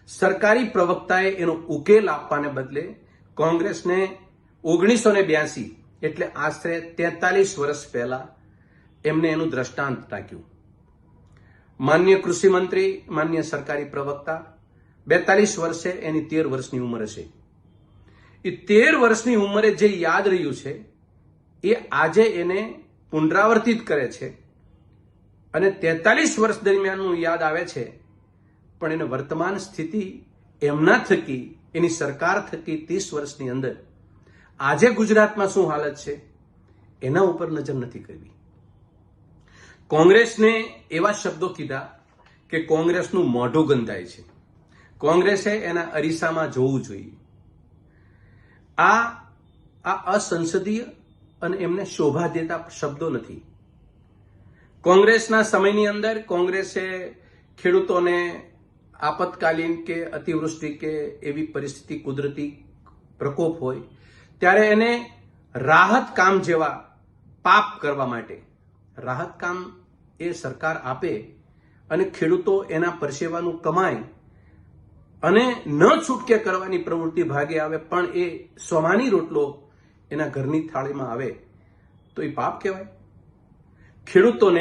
સરકારી પ્રવક્તાએ એનો ઉકેલ આપવાને બદલે કોંગ્રેસને 1982 એટલે આશરે 43 વર્ષ પહેલા એમને એનું દ્રષ્ટાંત ટાંક્યું। માન્ય કૃષિ મંત્રી, માન્ય સરકારી પ્રવક્તા 42 વર્ષે એની 13 વર્ષની ઉંમર હશે। એ 13 વર્ષની ઉંમરે જે યાદ રહ્યું છે એ આજે એને પુનરાવર્તિત કરે છે અને 43 વર્ષ દરમિયાનનું યાદ આવે છે, પણ એને વર્તમાન સ્થિતિ એમના થકી, એની સરકાર થકી 30 વર્ષની અંદર આજે ગુજરાતમાં શું હાલત છે એના ઉપર નજર નથી કરવી। કોંગ્રેસને એવા શબ્દો કીધા કે કોંગ્રેસનું મોઢું ગંધાય છે, કોંગ્રેસે એના અરીસામાં જોવું જોઈએ। આ અસંસદીય અને એમને શોભા દેતા શબ્દો નથી। કોંગ્રેસના સમયની અંદર કોંગ્રેસે ખેડૂતોને આપતકાલીન કે અતિવૃષ્ટિ કે એવી પરિસ્થિતિ, કુદરતી પ્રકોપ હોય ત્યારે એને રાહત કામ જેવા પાપ કરવા માટે રાહત કામ એ સરકાર આપે અને ખેડૂતો એના પરસેવાનું કમાય અને ન છૂટકે કરવાની પ્રવૃત્તિ ભાગે આવે, પણ એ સ્વમાની રોટલો એના ઘરની થાળીમાં આવે તો એ પાપ કહેવાય? ખેડૂતોને